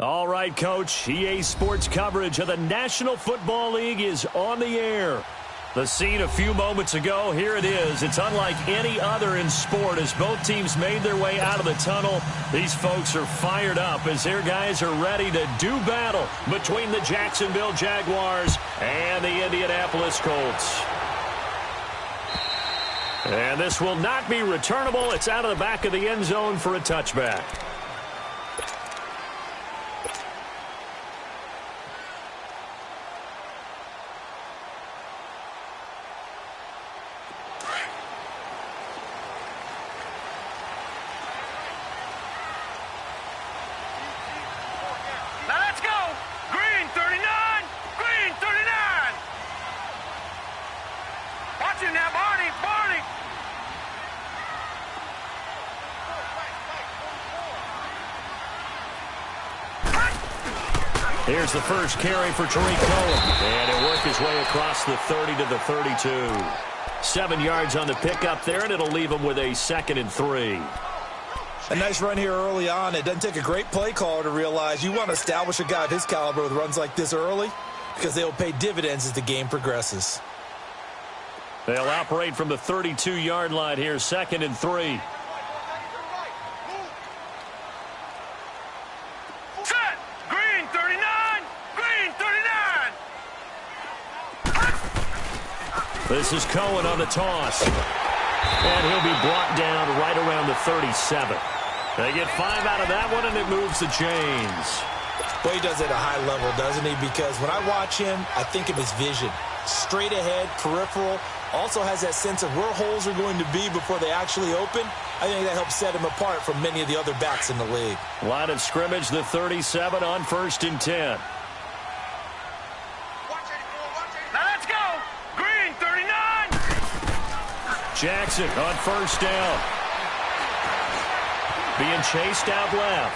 All right, Coach. EA Sports coverage of the National Football League is on the air. The scene a few moments ago, here it is. It's unlike any other in sport as both teams made their way out of the tunnel. These folks are fired up as their guys are ready to do battle between the Jacksonville Jaguars and the Indianapolis Colts. And this will not be returnable. It's out of the back of the end zone for a touchback. Here's the first carry for Tariq Cohen. And he'll work his way across the 30 to the 32. 7 yards on the pickup there, and it'll leave him with a 2nd and 3. A nice run here early on. It doesn't take a great play caller to realize you want to establish a guy of his caliber with runs like this early because they will pay dividends as the game progresses. They'll operate from the 32-yard line here, 2nd and 3. This is Cohen on the toss. And he'll be brought down right around the 37. They get 5 out of that one, and it moves the chains. Well, he does it at a high level, doesn't he? Because when I watch him, I think of his vision. Straight ahead, peripheral. Also has that sense of where holes are going to be before they actually open. I think that helps set him apart from many of the other backs in the league. Line of scrimmage, the 37 on 1st and 10. Jackson on 1st down. Being chased out left.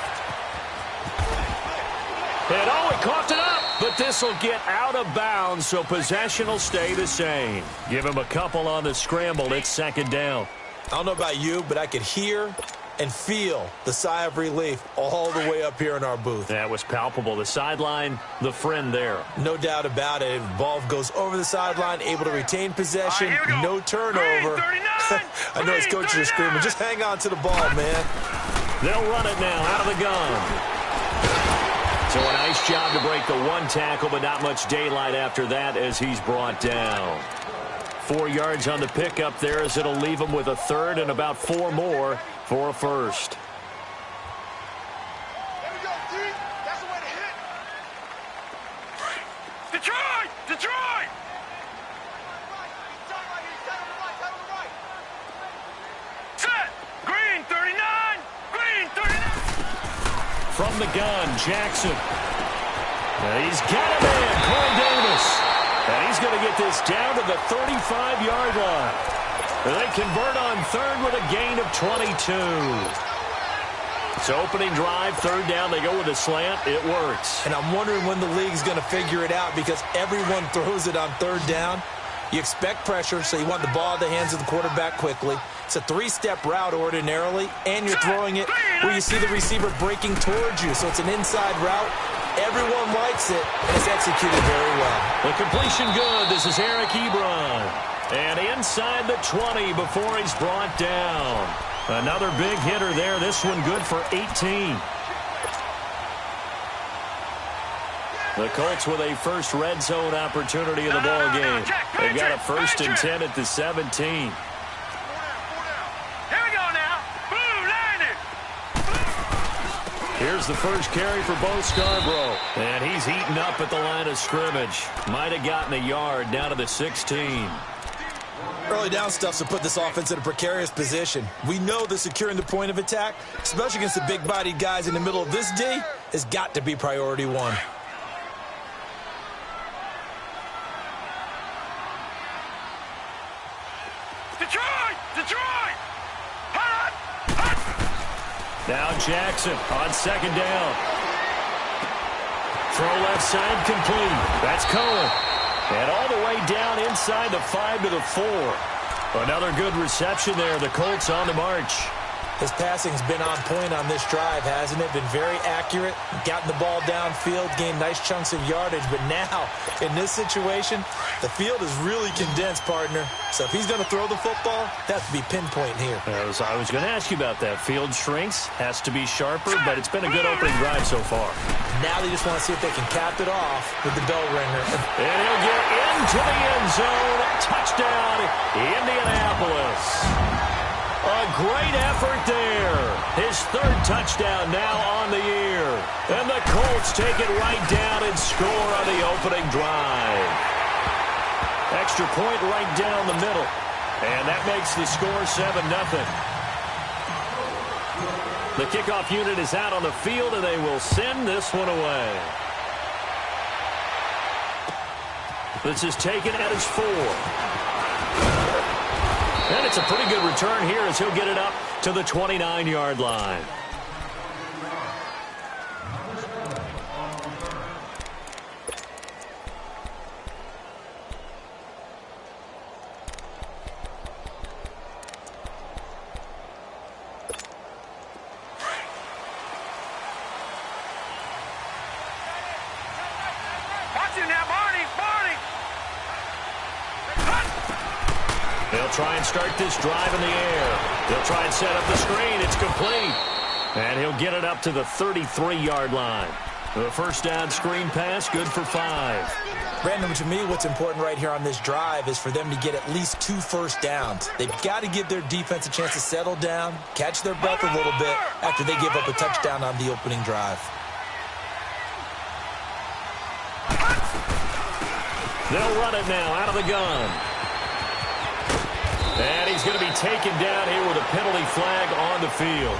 And he coughed it up. But this will get out of bounds, so possession will stay the same. Give him a couple on the scramble. It's 2nd down. I don't know about you, but I could hear and feel the sigh of relief all the way up here in our booth. That was palpable. The sideline, the friend there. No doubt about it. Ball goes over the sideline, able to retain possession, no turnover. I know his coaches are screaming, just hang on to the ball, man. They'll run it now out of the gun. So a nice job to break the 1 tackle, but not much daylight after that as he's brought down. 4 yards on the pickup there as it'll leave him with a 3rd and about 4 more for a 1st. There we go, D. That's the way to hit. Detroit! Detroit! Set! Green 39! Green 39! From the gun, Jackson. And he's got him in, Cole Davis. And he's going to get this down to the 35-yard line. They convert on 3rd with a gain of 22. It's opening drive, 3rd down. They go with a slant. It works. And I'm wondering when the league's going to figure it out because everyone throws it on 3rd down. You expect pressure, so you want the ball in the hands of the quarterback quickly. It's a 3-step route ordinarily, and you're throwing it where you see the receiver breaking towards you. So it's an inside route. Everyone likes it, and it's executed very well. The completion good. This is Eric Ebron. And inside the 20 before he's brought down. Another big hitter there. This one good for 18. The Colts with a first red zone opportunity in the ball game. They've got a 1st and 10 at the 17. Here's the first carry for Bo Scarborough. And he's heating up at the line of scrimmage. Might have gotten a yard down to the 16. Early down stuff's to put this offense in a precarious position. We know that securing the point of attack, especially against the big-bodied guys in the middle of this D, has got to be priority 1. Detroit! Detroit! Hot! Now Jackson on 2nd down. Throw left side complete. That's Cohen. And all the way down inside the 5 to the 4. Another good reception there. The Colts on the march. His passing's been on point on this drive, hasn't it? Been very accurate, gotten the ball downfield, gained nice chunks of yardage. But now, in this situation, the field is really condensed, partner. So if he's going to throw the football, that has to be pinpoint here. I was going to ask you about that. Field shrinks, has to be sharper, but it's been a good opening drive so far. Now they just want to see if they can cap it off with the bell ringer. And he'll get into the end zone. Touchdown, Indianapolis. A great effort there. His third touchdown now on the year. And the Colts take it right down and score on the opening drive. Extra point right down the middle. And that makes the score 7-0. The kickoff unit is out on the field, and they will send this one away. This is taken at his 4. And it's a pretty good return here as he'll get it up to the 29-yard line. Watch it now, Barney! They'll try and start this drive in the air. They'll try and set up the screen. It's complete. And he'll get it up to the 33-yard line. The first down screen pass, good for 5. Brandon, to me, what's important right here on this drive is for them to get at least 2 first downs. They've got to give their defense a chance to settle down, catch their breath a little bit after they give up a touchdown on the opening drive. They'll run it now out of the gun. And he's going to be taken down here with a penalty flag on the field.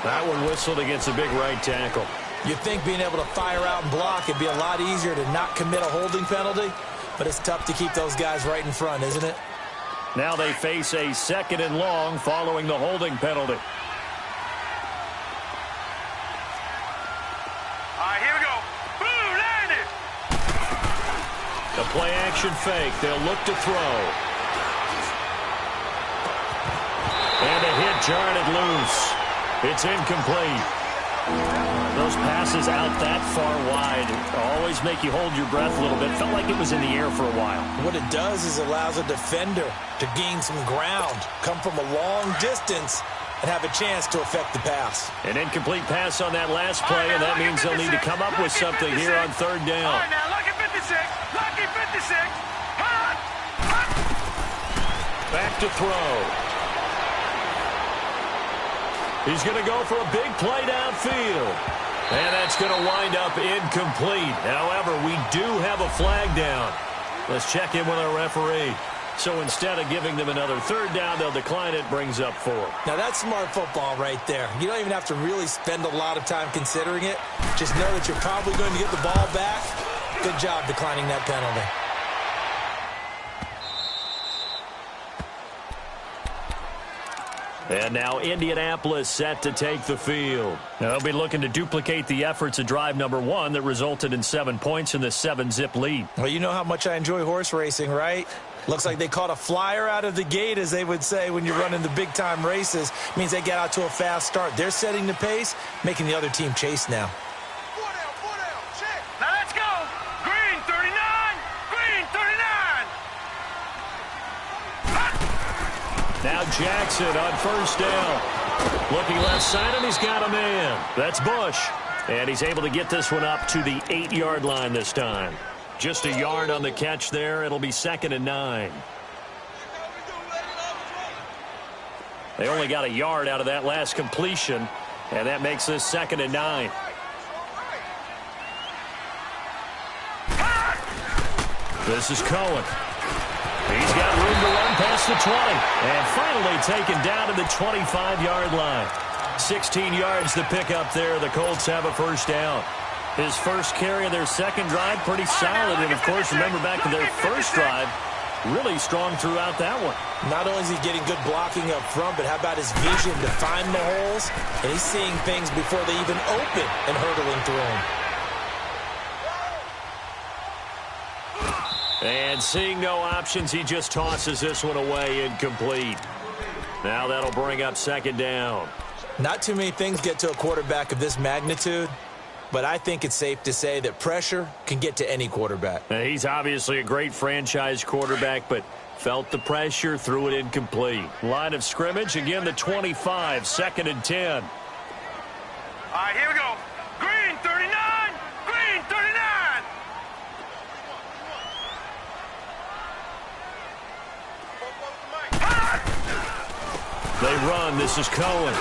That one whistled against a big right tackle. You'd think being able to fire out and block would be a lot easier to not commit a holding penalty, but it's tough to keep those guys right in front, isn't it? Now they face a 2nd and long following the holding penalty. All right, here we go. Boom, landed. The play action fake. They'll look to throw. And a hit jarred it loose. It's incomplete. Those passes out that far wide always make you hold your breath a little bit. Felt like it was in the air for a while. What it does is allows a defender to gain some ground, come from a long distance, and have a chance to affect the pass. An incomplete pass on that last play, and that means they'll need to come up with something here on 3rd down. All right, now, lucky 56. Lucky 56. Hot. Back to throw. He's going to go for a big play downfield. And that's going to wind up incomplete. However, we do have a flag down. Let's check in with our referee. So instead of giving them another 3rd down, they'll decline it, brings up 4. Now that's smart football right there. You don't even have to really spend a lot of time considering it. Just know that you're probably going to get the ball back. Good job declining that penalty. And now Indianapolis set to take the field. Now they'll be looking to duplicate the efforts of drive number 1 that resulted in 7 points in the 7-zip lead. Well, you know how much I enjoy horse racing, right? Looks like they caught a flyer out of the gate, as they would say when you're running the big-time races. Means they get out to a fast start. They're setting the pace, making the other team chase now. 4 down, check. Now let's go. Green 39. Green 39. Now Jackson on 1st down. Looking left side, and he's got a man. That's Bush. And he's able to get this one up to the 8-yard line this time. Just a yard on the catch there. It'll be 2nd and 9. They only got a yard out of that last completion, and that makes this 2nd and 9. This is Cohen. He's got room to run past the 20. And finally taken down to the 25-yard line. 16 yards to pick up there. The Colts have a 1st down. His first carry of their 2nd drive, pretty solid. And, of course, remember back to their 1st drive, really strong throughout that one. Not only is he getting good blocking up front, but how about his vision to find the holes? And he's seeing things before they even open and hurdling through them. And seeing no options, he just tosses this one away incomplete. Now that'll bring up second down. Not too many things get to a quarterback of this magnitude, but I think it's safe to say that pressure can get to any quarterback. Now, he's obviously a great franchise quarterback, but felt the pressure, threw it incomplete. Line of scrimmage, again the 25, 2nd and 10. All right, here we go. Green 39, green 39. They run. This is Cohen.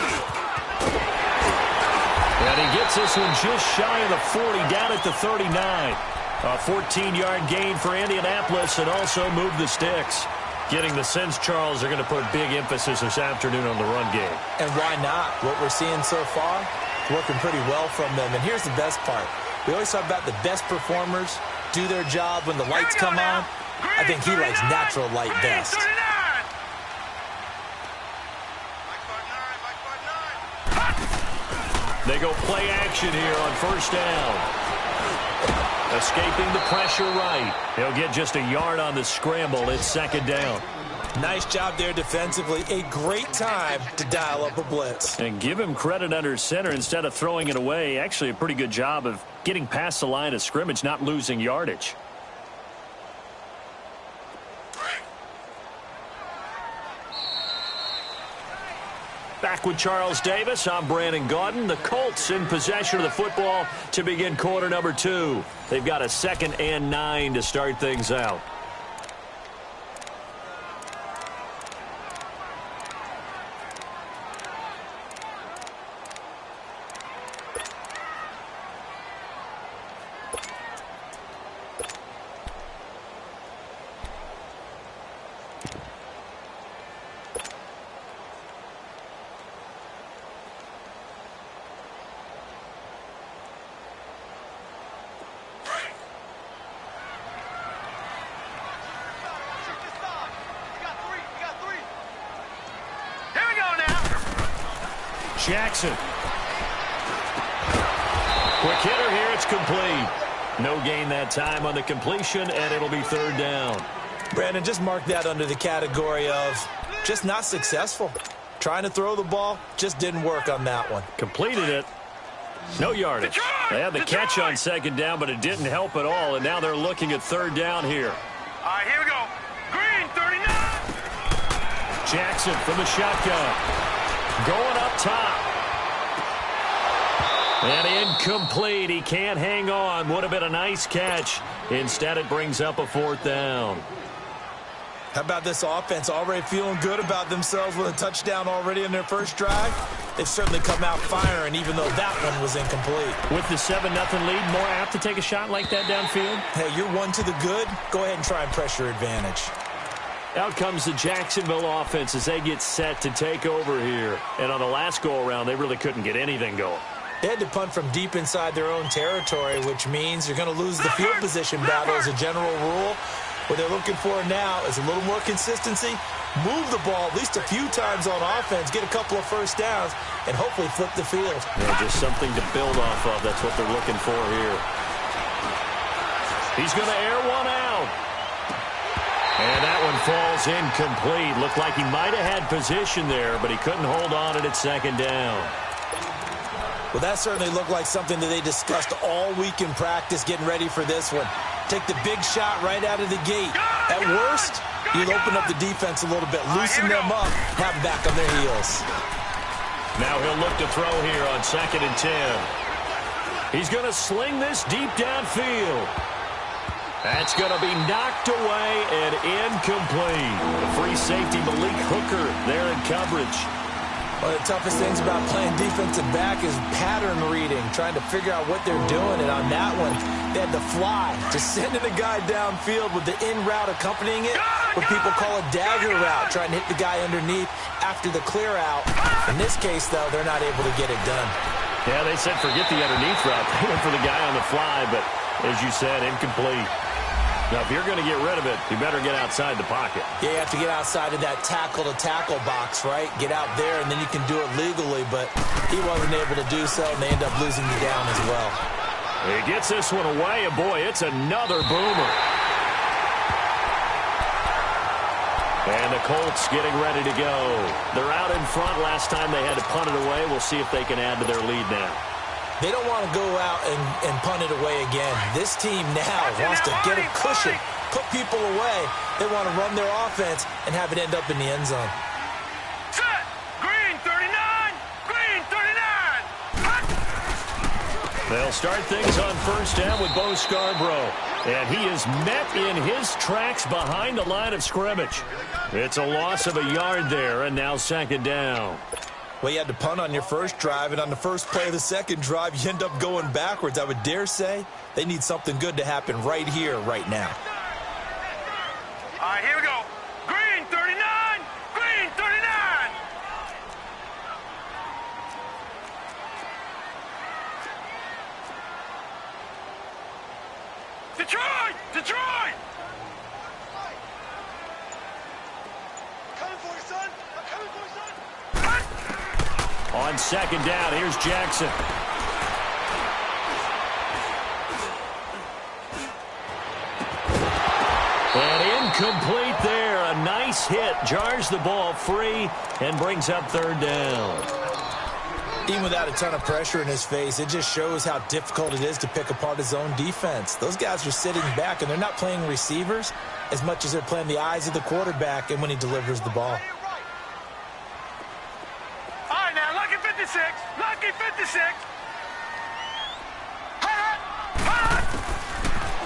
And he gets this one just shy of the 40, down at the 39. A 14-yard gain for Indianapolis and also move the sticks. Getting the sense, Charles, they're going to put big emphasis this afternoon on the run game. And why not? What we're seeing so far, working pretty well from them. And here's the best part. We always talk about the best performers do their job when the lights come on. I think he likes natural light best. They go play action here on first down. Escaping the pressure right. He'll get just a yard on the scramble. It's second down. Nice job there defensively. A great time to dial up a blitz. And give him credit under center instead of throwing it away. Actually a pretty good job of getting past the line of scrimmage, not losing yardage. Back with Charles Davis, I'm Brandon Gaudin. The Colts in possession of the football to begin quarter number 2. They've got a 2nd and 9 to start things out. Jackson. Quick hitter here. It's complete. No gain that time on the completion, and it'll be third down. Brandon, just mark that under the category of just not successful. Trying to throw the ball, just didn't work on that one. Completed it. No yardage. They had the catch on second down, but it didn't help at all, and now they're looking at third down here. All right, here we go. Green 39. Jackson from the shotgun. Going up top. And incomplete. He can't hang on. Would have been a nice catch. Instead, it brings up a fourth down. How about this offense already feeling good about themselves with a touchdown already in their first drive? They've certainly come out firing, even though that one was incomplete. With the 7-0 lead, more apt to take a shot like that downfield? Hey, you're one to the good. Go ahead and try and pressure advantage. Out comes the Jacksonville offense as they get set to take over here. And on the last go-around, they really couldn't get anything going. They had to punt from deep inside their own territory, which means you're going to lose the field position battle as a general rule. What they're looking for now is a little more consistency, move the ball at least a few times on offense, get a couple of first downs, and hopefully flip the field. Yeah, just something to build off of. That's what they're looking for here. He's going to air one out. And that one falls incomplete. Looked like he might have had position there, but he couldn't hold on it at second down. Well, that certainly looked like something that they discussed all week in practice, getting ready for this one. Take the big shot right out of the gate. At worst, you'll open up the defense a little bit, loosen them up, have them back on their heels. Now he'll look to throw here on 2nd and 10. He's going to sling this deep downfield. That's going to be knocked away and incomplete. The free safety, Malik Hooker, there in coverage. One of the toughest things about playing defensive back is pattern reading, trying to figure out what they're doing. And on that one, they had to fly, just sending the guy downfield with the in route accompanying it, what people call a dagger route, trying to hit the guy underneath after the clear out. In this case, though, they're not able to get it done. Yeah, they said forget the underneath route. They went for the guy on the fly, but as you said, incomplete. Now, if you're going to get rid of it, you better get outside the pocket. Yeah, you have to get outside of that tackle-to-tackle box, right? Get out there, and then you can do it legally, but he wasn't able to do so, and they end up losing the down as well. He gets this one away, and boy, it's another boomer. And the Colts getting ready to go. They're out in front. Last time they had to punt it away. We'll see if they can add to their lead now. They don't want to go out and punt it away again. This team now wants to get a cushion, put people away. They want to run their offense and have it end up in the end zone. Set. Green 39. Green 39. Hut. They'll start things on first down with Bo Scarborough. And he is met in his tracks behind the line of scrimmage. It's a loss of a yard there, and now second down. Well, you had to punt on your first drive, and on the first play of the second drive, you end up going backwards. I would dare say they need something good to happen right here, right now. All right, here we go. Green 39. Green 39. Detroit! Detroit! I'm coming for you, son. I'm coming for you, son. On second down, here's Jackson. And incomplete there. A nice hit. Jars the ball free and brings up third down. Even without a ton of pressure in his face, it just shows how difficult it is to pick apart his own defense. Those guys are sitting back, and they're not playing receivers as much as they're playing the eyes of the quarterback and when he delivers the ball. All right, now, lucky 56. Lucky 56.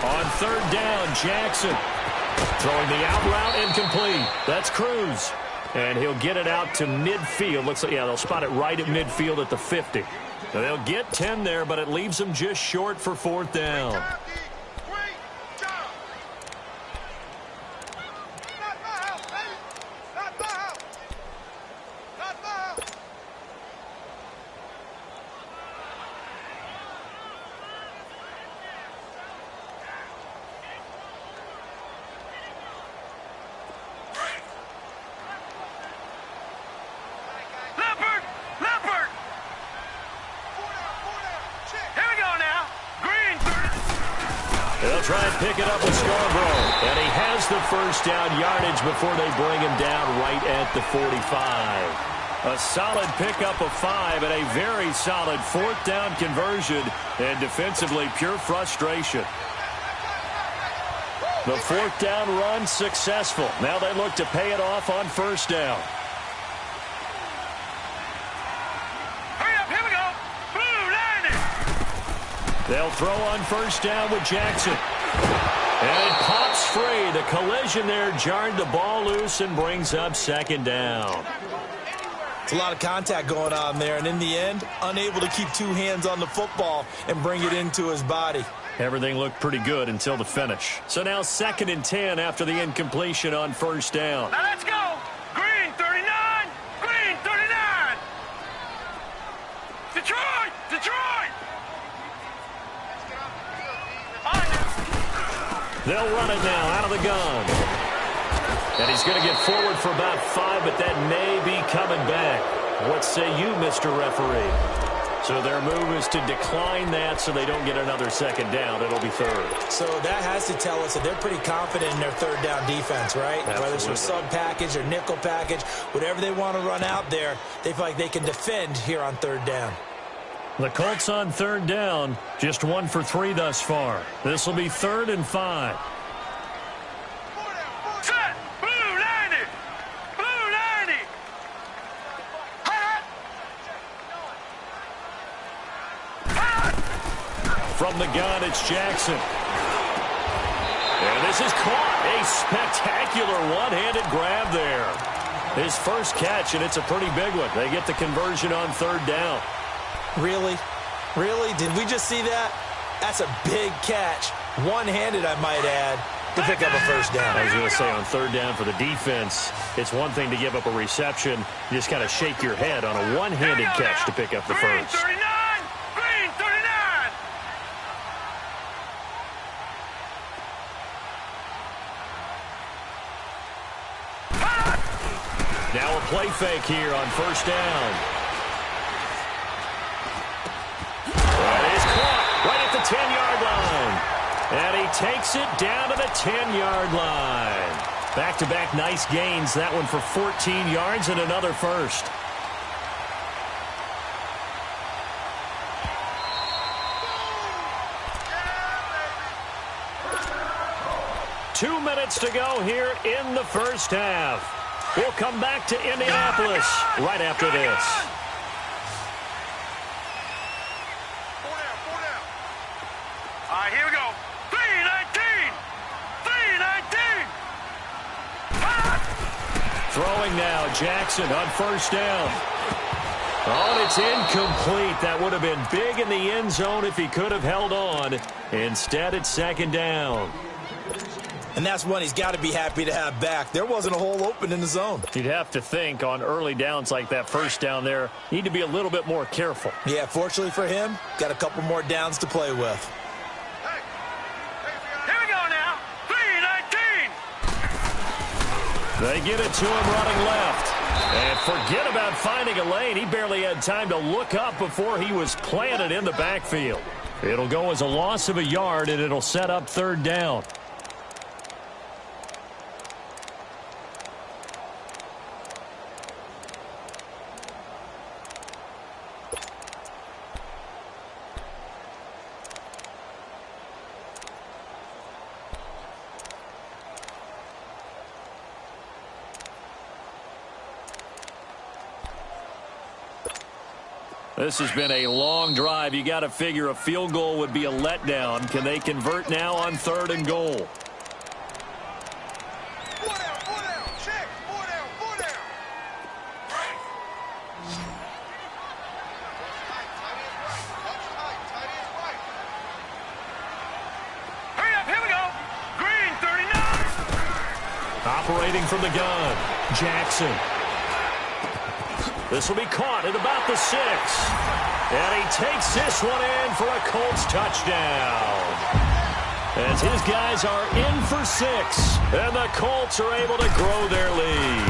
On third down, Jackson throwing the out route incomplete. That's Cruz. And he'll get it out to midfield. Looks like, yeah, they'll spot it right at midfield at the 50. Now, they'll get 10 there, but it leaves them just short for fourth down. They'll try and pick it up with Scarborough. And he has the first down yardage before they bring him down right at the 45. A solid pickup of 5 and a very solid fourth down conversion. And defensively, pure frustration. The fourth down run successful. Now they look to pay it off on first down. Hurry up, here we go. Blue landing. They'll throw on first down with Jackson. And it pops free. The collision there jarred the ball loose and brings up second down. It's a lot of contact going on there, and in the end, unable to keep two hands on the football and bring it into his body. Everything looked pretty good until the finish. So now 2nd and 10 after the incompletion on first down. Now let's go. Green 39. Green 39. Detroit. Detroit. They'll run it now out of the gun. And he's going to get forward for about 5, but that may be coming back. What say you, Mr. Referee? So their move is to decline that so they don't get another second down. It'll be third. So that has to tell us that they're pretty confident in their third down defense, right? Absolutely. Whether it's a sub package or nickel package, whatever they want to run out there, they feel like they can defend here on third down. The Colts on third down, just 1 for 3 thus far. This will be 3rd and 5. Set. Blue landing. Blue landing. From the gun, it's Jackson. And this is caught. A spectacular one-handed grab there. His first catch, and it's a pretty big one. They get the conversion on third down. Really? Really? Did we just see that? That's a big catch. One-handed, I might add, to pick up a first down. I was going to say, on third down for the defense, it's one thing to give up a reception. You just kind of shake your head on a one-handed catch to pick up the Green first. 39. Green 39. Now a play fake here on first down. That is caught right at the 10-yard line. And he takes it down to the 10-yard line. Back-to-back nice gains. That one for 14 yards and another first. Yeah, 2 minutes to go here in the first half. We'll come back to Indianapolis right after this. All right, here we go. 3-19. 3-19. Throwing now, Jackson on first down. Oh, and it's incomplete. That would have been big in the end zone if he could have held on. Instead, it's second down. And that's one he's got to be happy to have back. There wasn't a hole open in the zone. You'd have to think on early downs like that first down there, need to be a little bit more careful. Yeah, fortunately for him, got a couple more downs to play with. Here we go now. 3-19. They get it to him running left. And forget about finding a lane. He barely had time to look up before he was planted in the backfield. It'll go as a loss of a yard, and it'll set up third down. This has been a long drive. You got to figure a field goal would be a letdown. Can they convert now on 3rd and goal? 4 down, 4 down. Check. 4 down, 4 down. Hurry up, here we go. Green, 39. Operating from the gun, Jackson. This will be caught at about the 6. And he takes this one in for a Colts touchdown. As his guys are in for 6. And the Colts are able to grow their lead.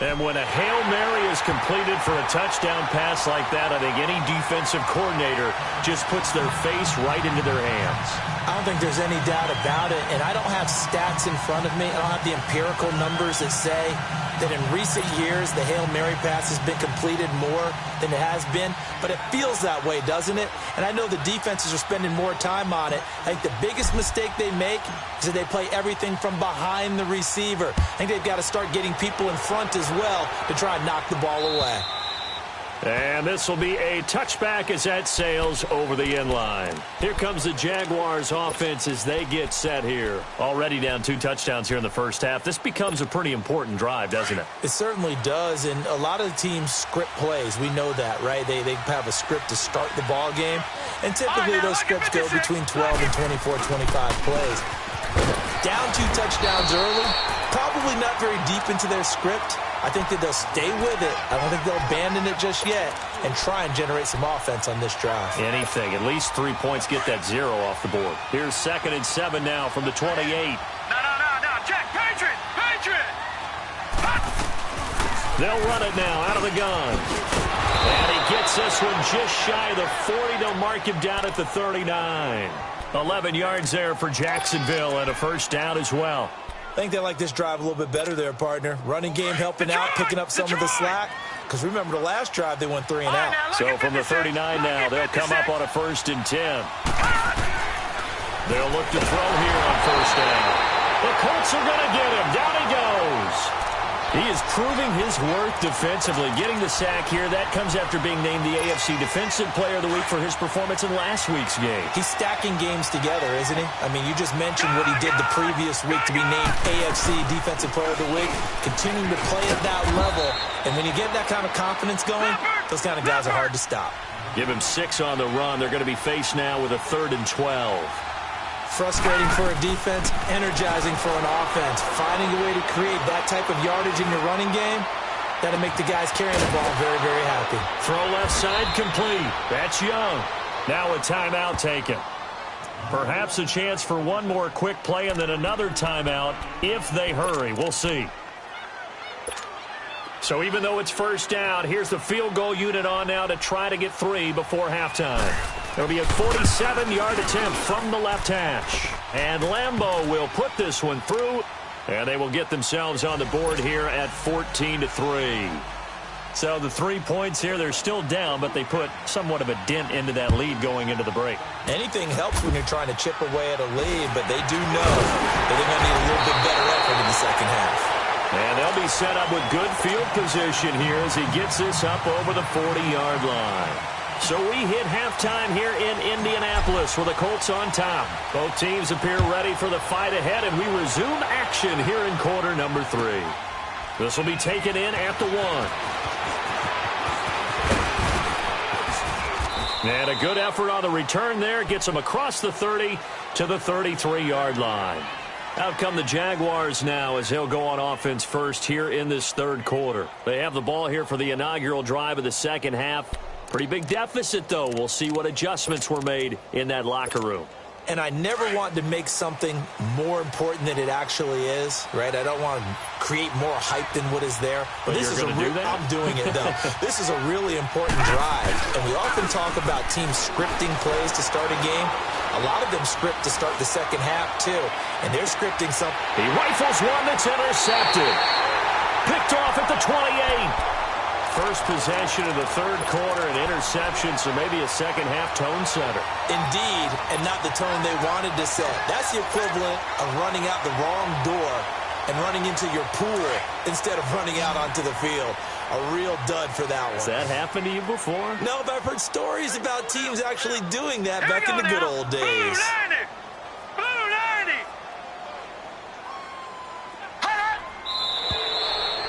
And when a Hail Mary is completed for a touchdown pass like that, I think any defensive coordinator just puts their face right into their hands. I don't think there's any doubt about it, and I don't have stats in front of me. I don't have the empirical numbers that say that in recent years the Hail Mary pass has been completed more than it has been, but it feels that way, doesn't it? And I know the defenses are spending more time on it. I think the biggest mistake they make is that they play everything from behind the receiver. I think they've got to start getting people in front as well to try and knock the ball away. And this will be a touchback as that sails over the end line. Here comes the Jaguars offense as they get set here. Already down 2 touchdowns here in the first half. This becomes a pretty important drive, doesn't it? It certainly does, and a lot of the teams script plays. We know that, right? They have a script to start the ball game, and typically those scripts go between 12 and 24, 25 plays. Down 2 touchdowns early, probably not very deep into their script. I think that they'll stay with it. I don't think they'll abandon it just yet and try and generate some offense on this drive. Anything. At least 3 points get that 0 off the board. Here's 2nd and 7 now from the 28. No. Check. Patriot. They'll run it now out of the gun. And he gets this one just shy of the 40. They'll mark him down at the 39. 11 yards there for Jacksonville and a first down as well. I think they like this drive a little bit better there, partner. Running game helping out, picking up some of the slack. Because remember, the last drive, they went 3 and out. So from the 39 now, they'll come up on a 1st and 10. They'll look to throw here on first down. The Colts are going to get him. Down he goes. He is proving his worth defensively. Getting the sack here, that comes after being named the AFC Defensive Player of the Week for his performance in last week's game. He's stacking games together, isn't he? I mean, you just mentioned what he did the previous week to be named AFC Defensive Player of the Week, continuing to play at that level. And when you get that kind of confidence going, those kind of guys are hard to stop. Give him 6 on the run. They're going to be faced now with a 3rd and 12. Frustrating for a defense, energizing for an offense. Finding a way to create that type of yardage in your running game, that'll make the guys carrying the ball very, very happy. Throw left side complete. That's Young. Now a timeout taken. Perhaps a chance for one more quick play and then another timeout if they hurry. We'll see. So even though it's first down, here's the field goal unit on now to try to get 3 before halftime. It'll be a 47-yard attempt from the left hash. And Lambeau will put this one through And they will get themselves on the board here at 14-3. So the 3 points here, they're still down, but they put somewhat of a dent into that lead going into the break. Anything helps when you're trying to chip away at a lead, but they do know that they're going to need a little bit better effort in the second half. And they'll be set up with good field position here as he gets this up over the 40-yard line. So we hit halftime here in Indianapolis with the Colts on top. Both teams appear ready for the fight ahead, and we resume action here in quarter number 3. This will be taken in at the 1. And a good effort on the return there. Gets him across the 30 to the 33-yard line. Out come the Jaguars now as they'll go on offense first here in this third quarter. They have the ball here for the inaugural drive of the second half. Pretty big deficit, though. We'll see what adjustments were made in that locker room. And I never want to make something more important than it actually is, right? I don't want to create more hype than what is there. But this is a do that? I'm doing it, though. This is a really important drive. And we often talk about teams scripting plays to start a game. A lot of them script to start the second half, too. And they're scripting something. He rifles one that's intercepted. Picked off at the 28. First possession of the third quarter, an interception, so maybe a second-half tone setter. Indeed, and not the tone they wanted to set. That's the equivalent of running out the wrong door and running into your pool instead of running out onto the field. A real dud for that one. Has that happened to you before? No, but I've heard stories about teams actually doing that back in the good old days. Blue 90! Blue 90!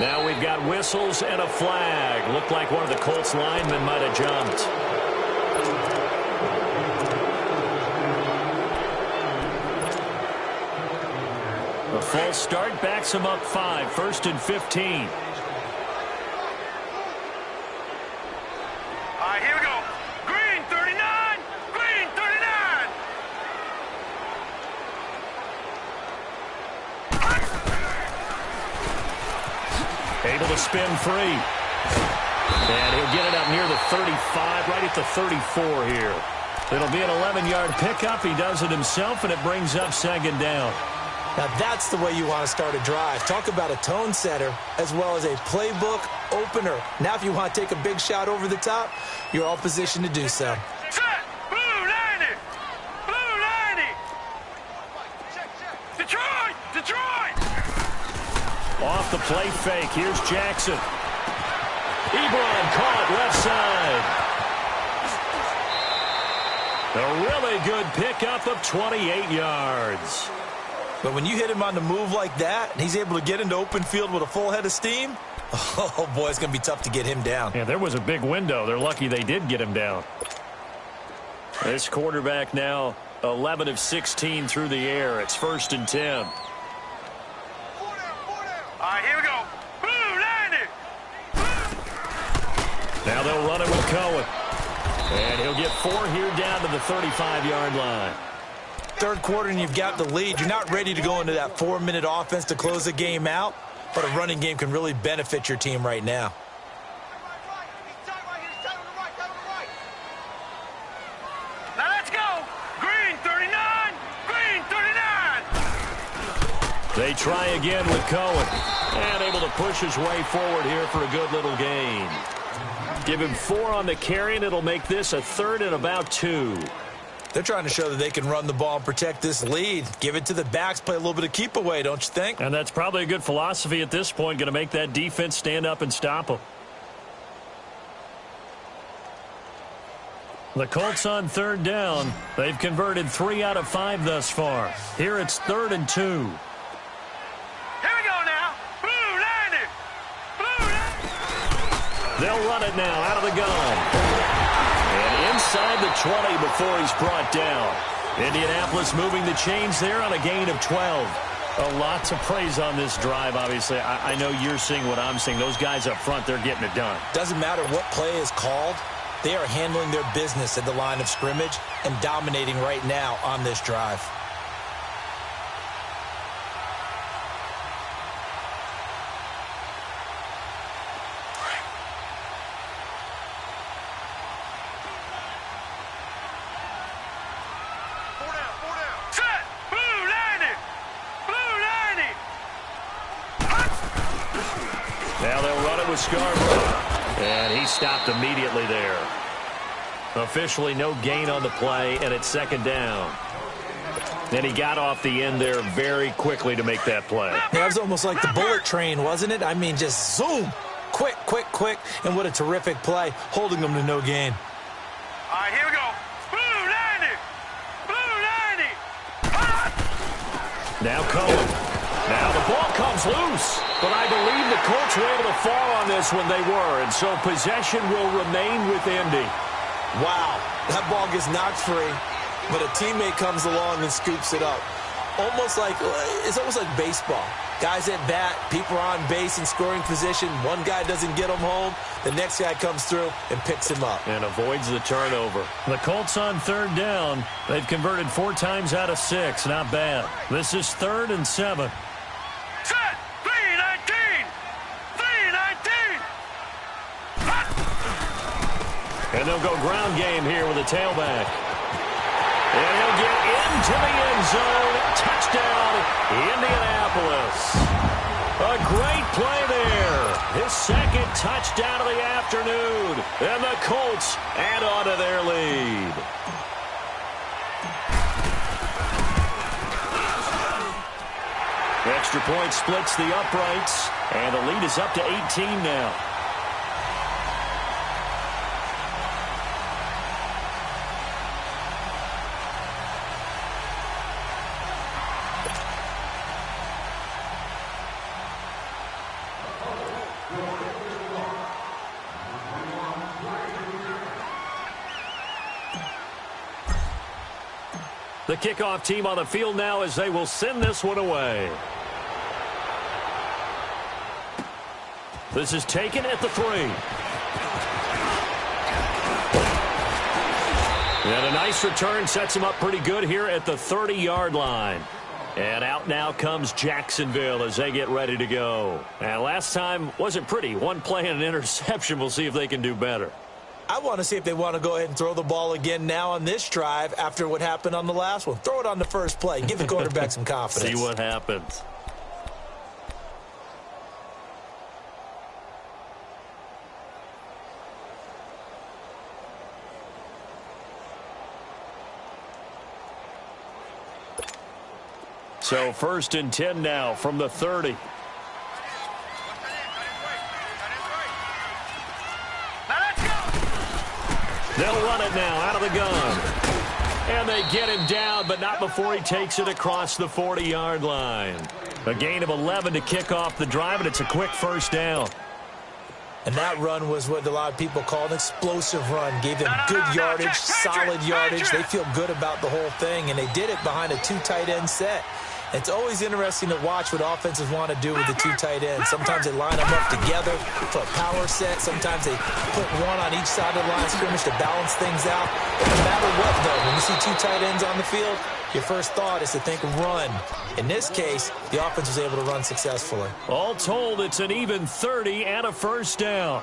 Now we've got whistles and a flag. Looked like one of the Colts linemen might have jumped. A false start backs him up 5. 1st and 15. All right, here we go. Green 39! Green 39! Able to spin free. And he'll get it up near the 35, right at the 34 here. It'll be an 11-yard pickup. He does it himself, and it brings up second down. Now that's the way you want to start a drive. Talk about a tone setter as well as a playbook opener. Now if you want to take a big shot over the top, you're all positioned to do so. Set! Blue 90! Blue 90! Detroit! Detroit! Off the play fake. Here's Jackson. Ebron caught left side. A really good pickup of 28 yards. But when you hit him on the move like that, and he's able to get into open field with a full head of steam, oh, boy, it's going to be tough to get him down. Yeah, there was a big window. They're lucky they did get him down. This quarterback now 11 of 16 through the air. It's 1st and 10. 4 down, 4 down. All right, here we go. Blue 90! Now they'll run it with Cohen. And he'll get 4 here down to the 35-yard line. Third quarter and you've got the lead. You're not ready to go into that 4-minute offense to close the game out, but a running game can really benefit your team right now. Now let's go. Green 39! Green 39! They try again with Cohen. And able to push his way forward here for a good little gain. Give him 4 on the carry, and it'll make this a 3rd and about 2. They're trying to show that they can run the ball and protect this lead. Give it to the backs, play a little bit of keep away, don't you think? And that's probably a good philosophy at this point, going to make that defense stand up and stop them. The Colts on 3rd down. They've converted 3 out of 5 thus far. Here it's 3rd and 2. Here we go now. Blue 90! Blue 90! They'll run it now out of the gun. And inside the 20 before he's brought down. Indianapolis moving the chains there on a gain of 12. A lot to praise on this drive, obviously. I know you're seeing what I'm seeing. Those guys up front, they're getting it done. Doesn't matter what play is called. They are handling their business at the line of scrimmage and dominating right now on this drive. with Scarborough. And he stopped immediately there. Officially no gain on the play, and it's second down. And he got off the end there very quickly to make that play. Yeah, it was almost like the bullet train, wasn't it? I mean, just zoom. Quick, quick, quick. And what a terrific play, holding them to no gain. All right, here we go. Blue 90. Blue 90. Now Cohen. Now the ball comes loose. But I believe the Colts were able to fall on this when they were. And so possession will remain with Indy. Wow, that ball gets knocked free, but a teammate comes along and scoops it up. It's almost like baseball. Guys at bat, people are on base in scoring position. One guy doesn't get him home. The next guy comes through and picks him up. And avoids the turnover. The Colts on third down. They've converted 4 times out of 6. Not bad. This is 3rd and 7. Set. 319. 319. And they'll go ground game here with a tailback. And he'll get into the end zone. Touchdown, Indianapolis. A great play there. His second touchdown of the afternoon. And the Colts add on to their lead. Extra point splits the uprights. And the lead is up to 18 now. The kickoff team on the field now as they will send this one away. This is taken at the 3. And a nice return sets him up pretty good here at the 30-yard line. And out now comes Jacksonville as they get ready to go. And last time wasn't pretty. One play and an interception. We'll see if they can do better. I want to see if they want to go ahead and throw the ball again now on this drive after what happened on the last one. Throw it on the first play. Give the quarterback some confidence. See what happens. So 1st and 10 now from the 30. They'll run it now out of the gun. And they get him down, but not before he takes it across the 40-yard line. A gain of 11 to kick off the drive, and it's a quick first down. And that run was what a lot of people call an explosive run. Gave them good yardage, solid yardage. They feel good about the whole thing, and they did it behind a 2 tight end set. It's always interesting to watch what offenses want to do with the 2 tight ends. Sometimes they line them up together for a power set. Sometimes they put one on each side of the line of scrimmage to balance things out. But no matter what, though, when you see 2 tight ends on the field, your first thought is to think run. In this case, the offense was able to run successfully. All told, it's an even 30 and a first down.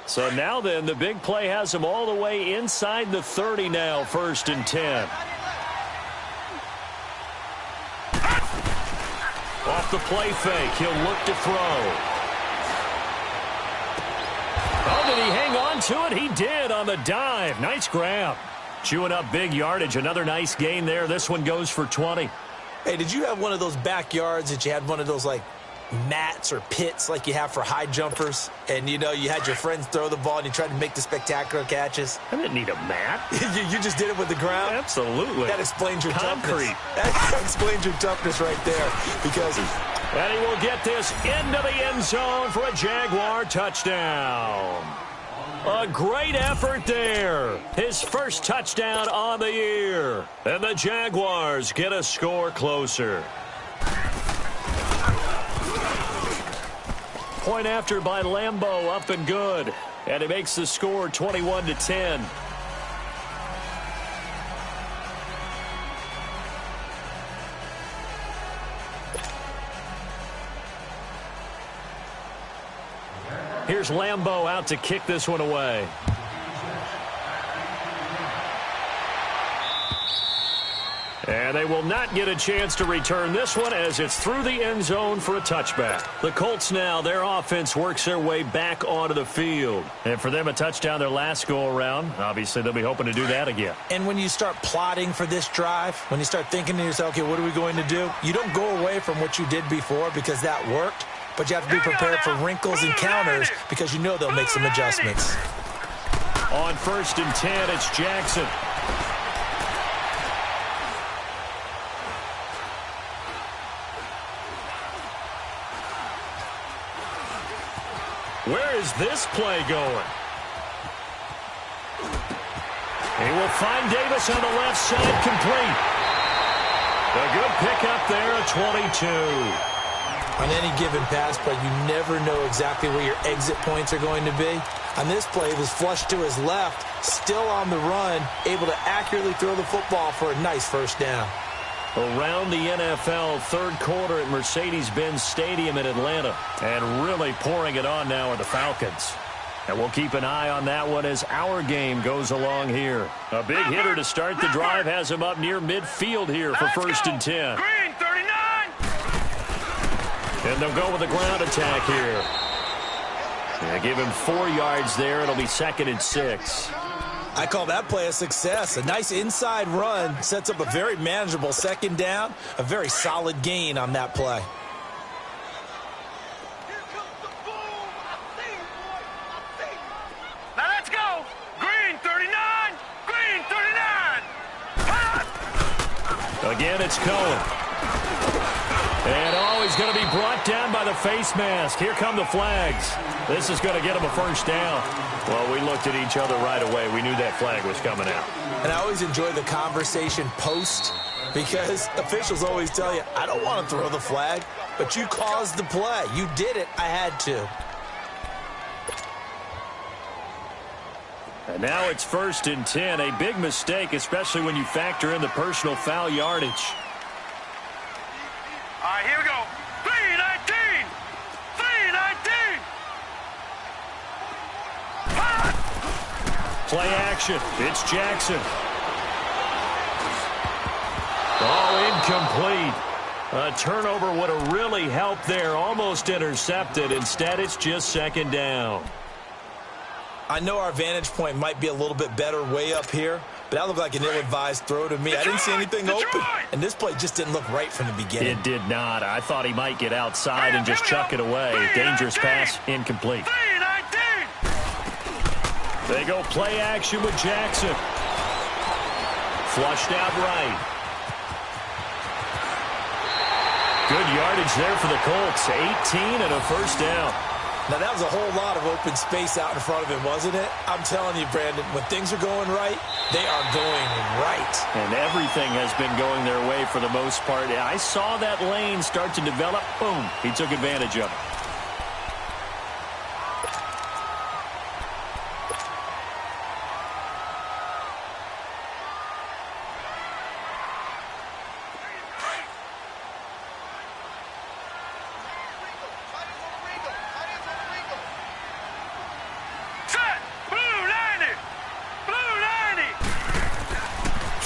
So now then, the big play has him all the way inside the 30 now, 1st and 10. Off the play fake, he'll look to throw. Oh, did he hang on to it? He did on the dive. Nice grab. Chewing up big yardage. Another nice gain there. This one goes for 20. Hey, did you have one of those backyards that you had one of those, like, mats or pits like you have for high jumpers, and you know you had your friends throw the ball and you tried to make the spectacular catches? I didn't need a mat. you just did it with the ground? Absolutely. That explains your concrete. Toughness. That explains your toughness right there, because and he will get this into the end zone for a Jaguar touchdown. A great effort there. His first touchdown on the year. And the Jaguars get a score closer. Point after by Lambeau, up and good. And it makes the score 21-10. Here's Lambeau out to kick this one away. And they will not get a chance to return this one as it's through the end zone for a touchback. The Colts now, their offense works their way back onto the field. And for them, a touchdown their last go-around. Obviously, they'll be hoping to do that again. And when you start plotting for this drive, when you start thinking to yourself, okay, what are we going to do? You don't go away from what you did before because that worked, but you have to be prepared for wrinkles and counters because you know they'll make some adjustments. On 1st and 10, it's Jackson. Where is this play going? He will find Davis on the left side, complete. A good pickup there at 22. On any given pass play, you never know exactly where your exit points are going to be. On this play, it was flushed to his left, still on the run, able to accurately throw the football for a nice first down. Around the NFL, third quarter at Mercedes-Benz Stadium in Atlanta. And really pouring it on now are the Falcons. And we'll keep an eye on that one as our game goes along here. A big hitter to start the drive has him up near midfield here for 1st and 10. Green, 39. And they'll go with the ground attack here. They give him 4 yards there. It'll be 2nd and 6. I call that play a success. A nice inside run sets up a very manageable second down. A very solid gain on that play. Now let's go. Green, 39. Green, 39. Again, it's Cohen. And he's going to be brought down by the face mask. Here come the flags. This is going to get him a first down. Well, we looked at each other right away. We knew that flag was coming out. And I always enjoy the conversation post because officials always tell you, I don't want to throw the flag, but you caused the play. You did it. I had to. And now it's 1st and 10. A big mistake, especially when you factor in the personal foul yardage. All right, here we go. 319. 319. Play action. It's Jackson. Incomplete. A turnover would have really helped there. Almost intercepted. Instead, it's just 2nd down. I know our vantage point might be a little bit better way up here, but that looked like an ill-advised throw to me. I didn't see anything open, and this play just didn't look right from the beginning. It did not. I thought he might get outside and just chuck it away. Dangerous pass, incomplete. 319. They go play action with Jackson. Flushed out right. Good yardage there for the Colts. 18 and a first down. Now, that was a whole lot of open space out in front of him, wasn't it? I'm telling you, Brandon, when things are going right, they are going right. And everything has been going their way for the most part. I saw that lane start to develop. Boom. He took advantage of it.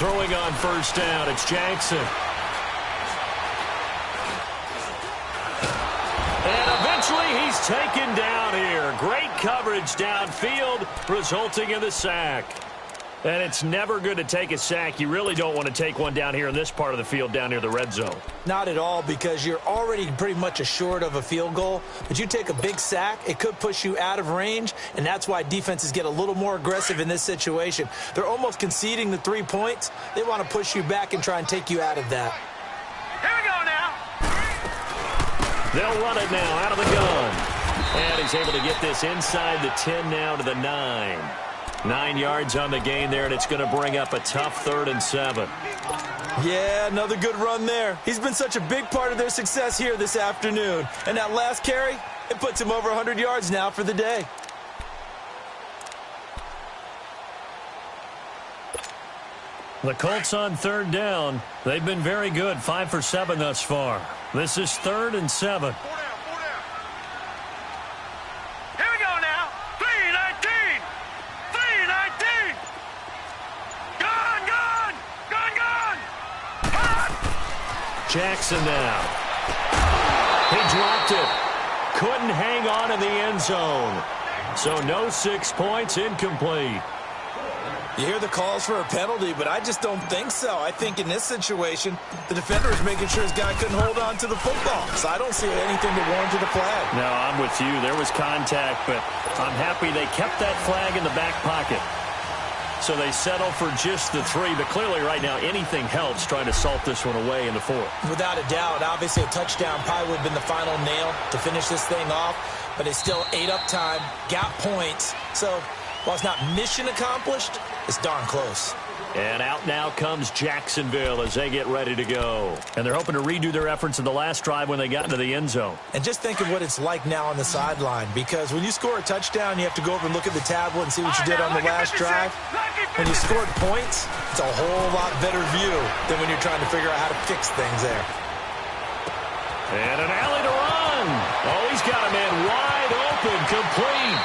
Throwing on first down, it's Jackson. And eventually he's taken down here. Great coverage downfield, resulting in the sack. And it's never good to take a sack. You really don't want to take one down here in this part of the field, down near the red zone. Not at all, because you're already pretty much assured of a field goal. But you take a big sack, it could push you out of range, and that's why defenses get a little more aggressive in this situation. They're almost conceding the 3 points. They want to push you back and try and take you out of that. Here we go now. They'll run it now out of the gun. And he's able to get this inside the 10 now to the 9. 9 yards on the gain there, and it's going to bring up a tough 3rd and 7. Yeah, another good run there. He's been such a big part of their success here this afternoon. And that last carry, it puts him over 100 yards now for the day. The Colts on 3rd down. They've been very good, 5 for 7 thus far. This is 3rd and 7. Here we go now. 319. 319. Gone, gone. Gone, gone. Jackson now. He dropped it. Couldn't hang on in the end zone. So no 6 points, incomplete. You hear the calls for a penalty, but I just don't think so. I think in this situation, the defender is making sure his guy couldn't hold on to the football. So I don't see anything to warrant a flag. No, I'm with you. There was contact, but I'm happy they kept that flag in the back pocket. So they settle for just the 3, but clearly right now anything helps trying to salt this one away in the 4th. Without a doubt, obviously a touchdown probably would have been the final nail to finish this thing off, but they still ate up time, got points. So while it's not mission accomplished, it's darn close. And out now comes Jacksonville as they get ready to go. And they're hoping to redo their efforts in the last drive when they got into the end zone. And just think of what it's like now on the sideline, because when you score a touchdown, you have to go over and look at the tablet and see what you did on the last drive. When you scored points, it's a whole lot better view than when you're trying to figure out how to fix things there. And an alley to run. Oh, he's got a man wide open, complete.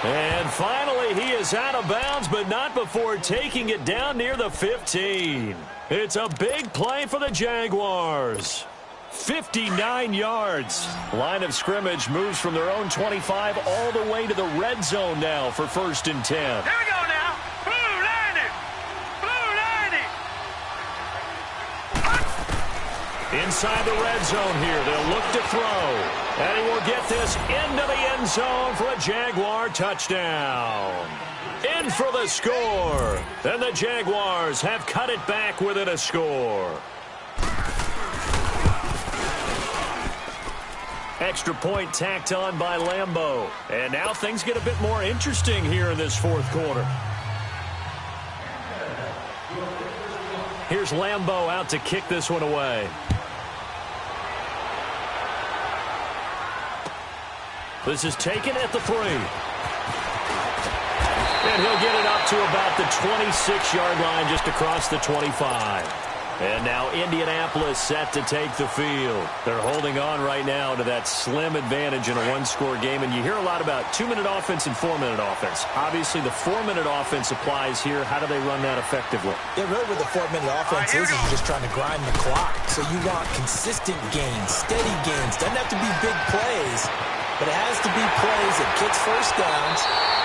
And finally, he is out of bounds, but not before taking it down near the 15. It's a big play for the Jaguars. 59 yards. Line of scrimmage moves from their own 25 all the way to the red zone now for 1st and 10. Here we go now. Blue 90. Blue 90. Inside the red zone here, they'll look to throw. And he will get this into the end zone for a Jaguar touchdown. In for the score. And the Jaguars have cut it back within a score. Extra point tacked on by Lambeau. And now things get a bit more interesting here in this 4th quarter. Here's Lambeau out to kick this one away. This is taken at the 3. And he'll get it up to about the 26-yard line, just across the 25. And now Indianapolis set to take the field. They're holding on right now to that slim advantage in a one-score game. And you hear a lot about 2-minute offense and 4-minute offense. Obviously, the 4-minute offense applies here. How do they run that effectively? Yeah, really what the 4-minute offense is just trying to grind the clock. So you want consistent gains, steady gains. Doesn't have to be big plays, but it has to be plays that gets first downs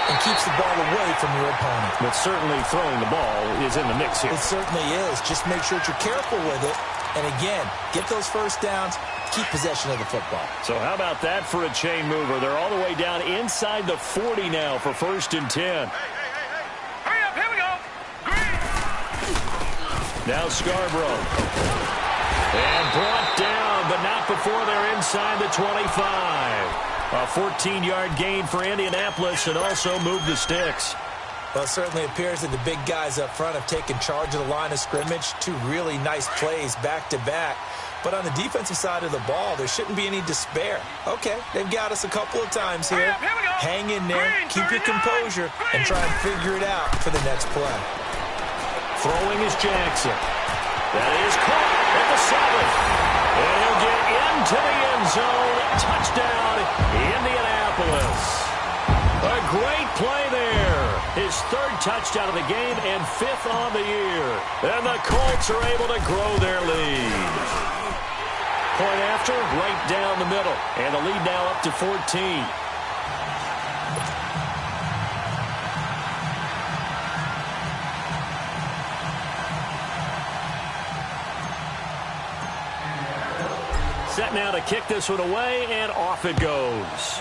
and keeps the ball away from your opponent. But certainly throwing the ball is in the mix here. It certainly is. Just make sure that you're careful with it. And again, get those first downs, keep possession of the football. So how about that for a chain mover? They're all the way down inside the 40 now for 1st and 10. Hurry up, here we go. Green. Now Scarborough. And brought down, but not before they're inside the 25. A 14-yard gain for Indianapolis and also moved the sticks. Well, it certainly appears that the big guys up front have taken charge of the line of scrimmage. 2 really nice plays back-to-back. But on the defensive side of the ball, there shouldn't be any despair. Okay, they've got us a couple of times here. Hang in there, keep your composure, and try and figure it out for the next play. Throwing is Jackson. That is caught at the 7. And he'll get into the end zone. Touchdown, Indianapolis. A great play there. His 3rd touchdown of the game and 5th on the year. And the Colts are able to grow their lead. Point after, right down the middle. And the lead now up to 14. Set now to kick this one away, and off it goes.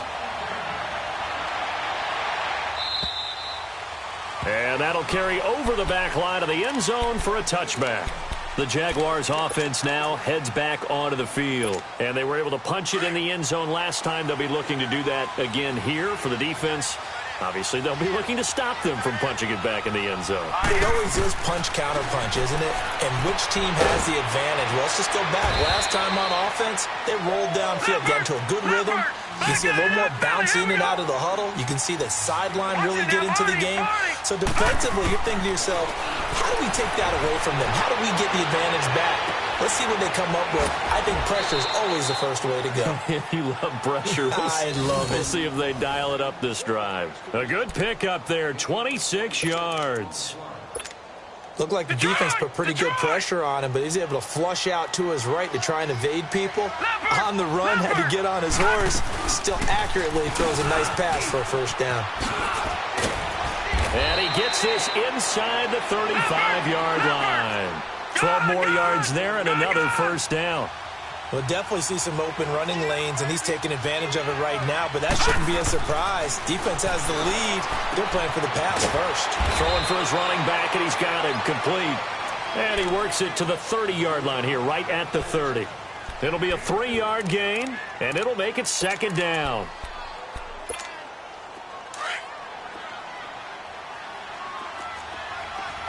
And that'll carry over the back line of the end zone for a touchback. The Jaguars offense now heads back onto the field. And they were able to punch it in the end zone last time. They'll be looking to do that again here for the defense. Obviously, they'll be looking to stop them from punching it back in the end zone. It always is punch-counter-punch, isn't it? And which team has the advantage? Well, let's just go back. Last time on offense, they rolled downfield, got into a good rhythm. You can see a little more bounce in and out of the huddle. You can see the sideline really get into the game. So defensively, you're thinking to yourself, how do we take that away from them? How do we get the advantage back? Let's see what they come up with. I think pressure is always the first way to go. You love pressure. I love it. We'll see if they dial it up this drive. A good pick up there, 26 yards. Looked like the defense put pretty good pressure on him, but he's able to flush out to his right to try and evade people. On the run, had to get on his horse. Still accurately throws a nice pass for a first down. And he gets this inside the 35-yard line. 12 more yards there and another first down. We'll definitely see some open running lanes, and he's taking advantage of it right now, but that shouldn't be a surprise. Defense has the lead. They're playing for the pass first. Throwing for his running back, and he's got him complete. And he works it to the 30-yard line here, right at the 30. It'll be a 3-yard gain, and it'll make it second down.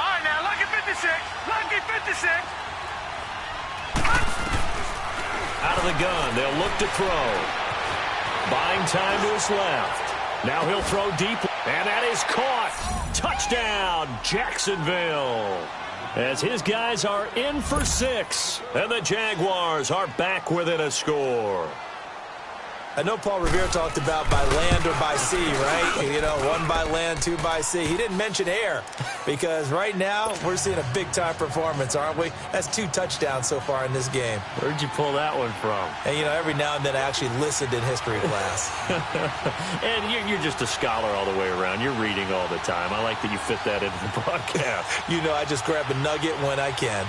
All right, now, lucky 56. Lucky 56. Out of the gun, they'll look to throw. Buying time to his left. Now he'll throw deep, and that is caught. Touchdown, Jacksonville. As his guys are in for 6, and the Jaguars are back within a score. I know Paul Revere talked about by land or by sea, right? You know, 1 by land, 2 by sea. He didn't mention air because right now we're seeing a big-time performance, aren't we? That's 2 touchdowns so far in this game. Where'd you pull that one from? And, you know, every now and then I actually listened in history class. And you're just a scholar all the way around. You're reading all the time. I like that you fit that into the broadcast. You know, I just grab a nugget when I can.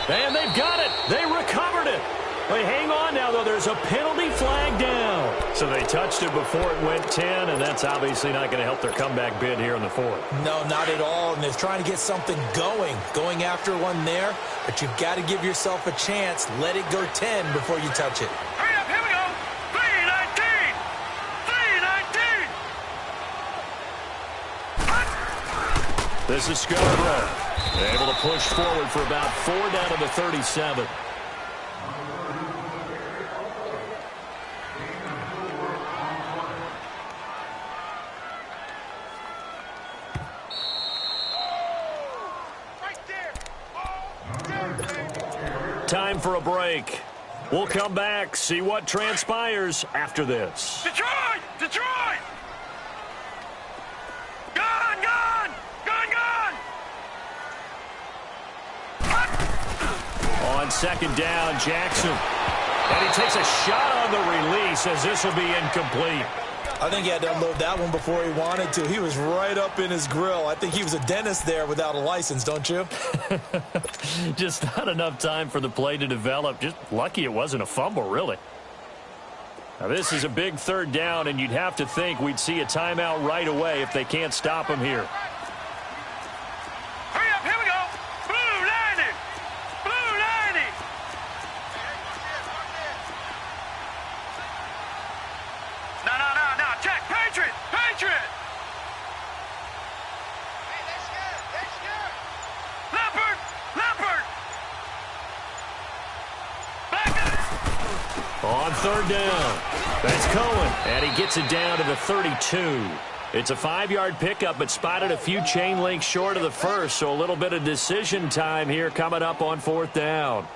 And they've got it. They recovered it. They hang on now, though. There's a penalty flag down. So they touched it before it went 10, and that's obviously not going to help their comeback bid here in the 4th. No, not at all. And they're trying to get something going after one there. But you've got to give yourself a chance. Let it go 10 before you touch it. Hurry up, here we go. 319. 319. This is Scarborough. Able to push forward for about 4 down to the 37. Right there. Time for a break. We'll come back, see what transpires after this. Detroit! Detroit! Gone! Gone! Gone! Gone! On second down, Jackson. And he takes a shot on the release as this will be incomplete. I think he had to unload that one before he wanted to. He was right up in his grill. I think he was a dentist there without a license, don't you? Just not enough time for the play to develop. Just lucky it wasn't a fumble, really. Now, this is a big 3rd down, and you'd have to think we'd see a timeout right away if they can't stop him here. Hurry up, here we go. Blue 90. Blue 90. No. Check. Patriot. Patriot. Hey, that's good. That's good. Leopard. Leopard. Back up. On 3rd down, that's Cohen, and he gets it down to the 32. It's a 5-yard pickup, but spotted a few chain links short of the first, so a little bit of decision time here coming up on 4th down.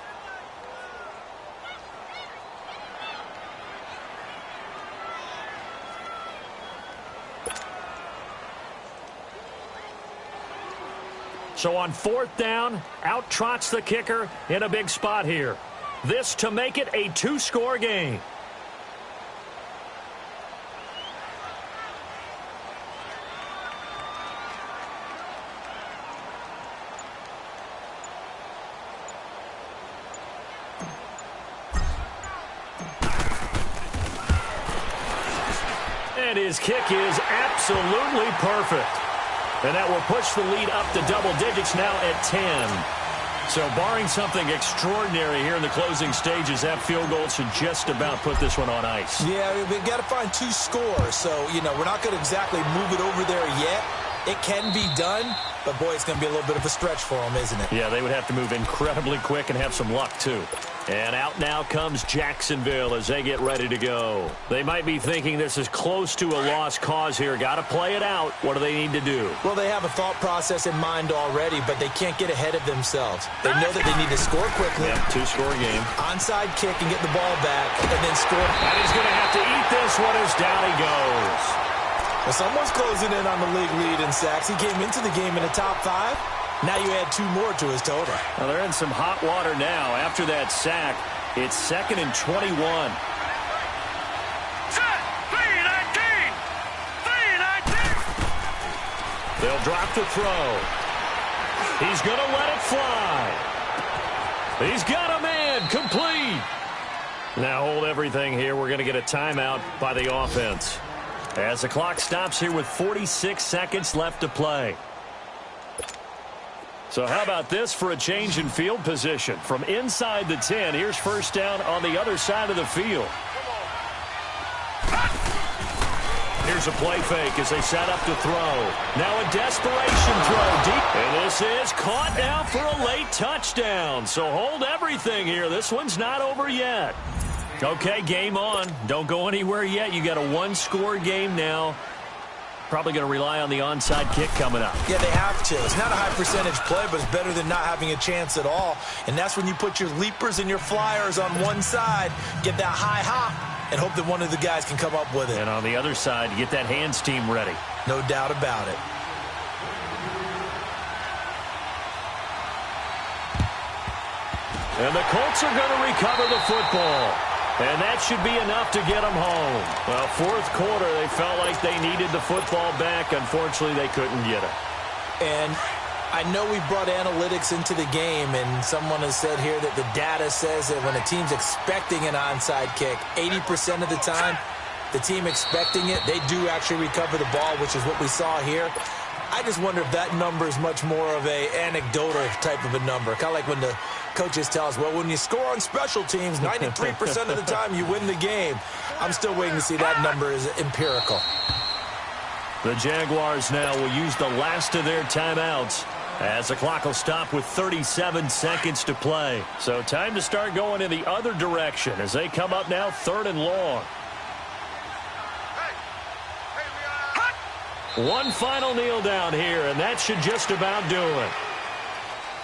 So on 4th down, out trots the kicker in a big spot here. This to make it a 2-score game. And his kick is absolutely perfect. And that will push the lead up to double digits now at 10. So barring something extraordinary here in the closing stages, that field goal should just about put this one on ice. Yeah, we've got to find 2 scores. So, you know, we're not going to exactly move it over there yet. It can be done, but, boy, it's going to be a little bit of a stretch for them, isn't it? Yeah, they would have to move incredibly quick and have some luck, too. And out now comes Jacksonville as they get ready to go. They might be thinking this is close to a lost cause here. Got to play it out. What do they need to do? Well, they have a thought process in mind already, but they can't get ahead of themselves. They know that they need to score quickly. Yep, 2-score game. Onside kick and get the ball back, and then score. And he's going to have to eat this one as down he goes. Well, someone's closing in on the league lead in sacks. He came into the game in the top 5. Now you add 2 more to his total. Well, they're in some hot water now. After that sack, it's 2nd and 21. Set. 3-19. 3-19. They'll drop the throw. He's going to let it fly. He's got a man. Complete. Now hold everything here. We're going to get a timeout by the offense as the clock stops here with 46 seconds left to play. So how about this for a change in field position? From inside the 10, here's first down on the other side of the field. Here's a play fake as they set up to throw. Now a desperation throw deep. And this is caught now for a late touchdown. So hold everything here. This one's not over yet. Okay, game on. Don't go anywhere yet. You got a 1-score game now. Probably going to rely on the onside kick coming up. Yeah, they have to. It's not a high percentage play, but it's better than not having a chance at all. And that's when you put your leapers and your flyers on one side, get that high hop, and hope that one of the guys can come up with it. And on the other side, you get that hands team ready. No doubt about it. And the Colts are going to recover the football. And that should be enough to get them home. Well, fourth quarter, they felt like they needed the football back. Unfortunately, they couldn't get it. And I know we brought analytics into the game, and someone has said here that the data says that when a team's expecting an onside kick, 80% of the time, the team expecting it, they do actually recover the ball, which is what we saw here. I just wonder if that number is much more of a anecdotal type of a number. Kind of like when the coaches tell us, well, when you score on special teams, 93% of the time you win the game. I'm still waiting to see that number is empirical. The Jaguars now will use the last of their timeouts as the clock will stop with 37 seconds to play. So time to start going in the other direction as they come up now 3rd and long. One final kneel down here, and that should just about do it.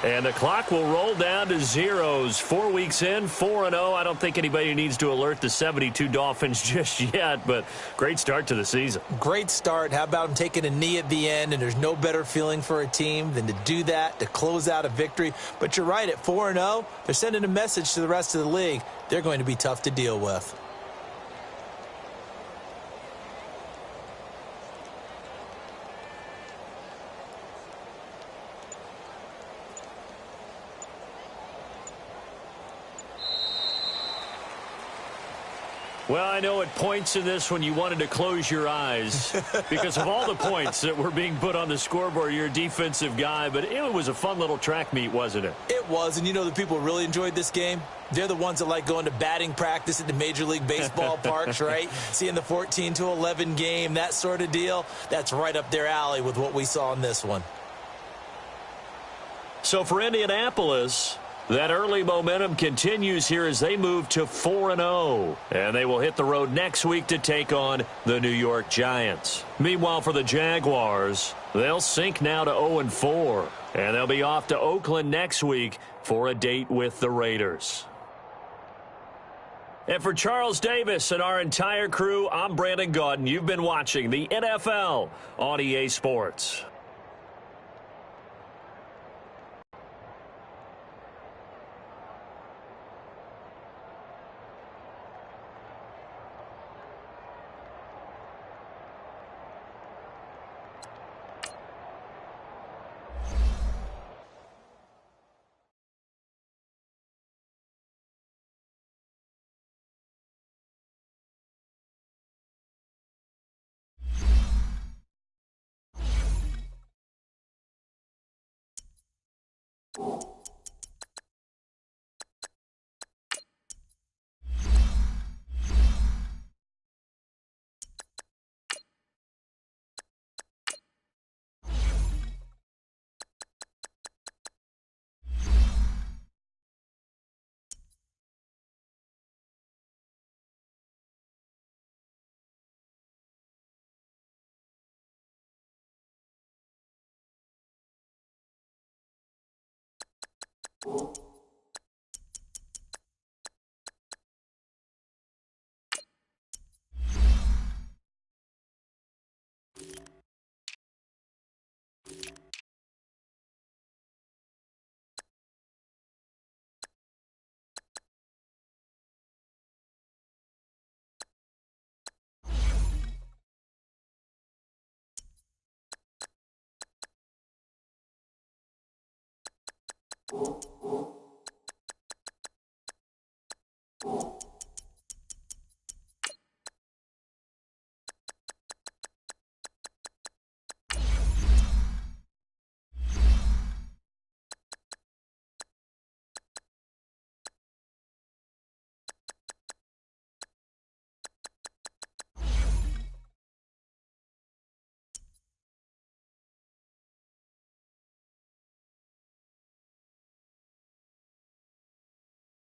And the clock will roll down to zeros. 4 weeks in, 4-0. I don't think anybody needs to alert the 72 Dolphins just yet, but great start to the season. Great start. How about taking a knee at the end, and there's no better feeling for a team than to do that, to close out a victory. But you're right, at 4-0, they're sending a message to the rest of the league. They're going to be tough to deal with. Well, I know at points in this when you wanted to close your eyes because of all the points that were being put on the scoreboard. You're a defensive guy, but it was a fun little track meet, wasn't it? It was, and you know the people who really enjoyed this game? They're the ones that like going to batting practice at the Major League Baseball parks, right? Seeing the 14-11 game, that sort of deal. That's right up their alley with what we saw in this one. So for Indianapolis, that early momentum continues here as they move to 4-0. And they will hit the road next week to take on the New York Giants. Meanwhile, for the Jaguars, they'll sink now to 0-4. And they'll be off to Oakland next week for a date with the Raiders. And for Charles Davis and our entire crew, I'm Brandon Gaudin. You've been watching the NFL on EA Sports. you.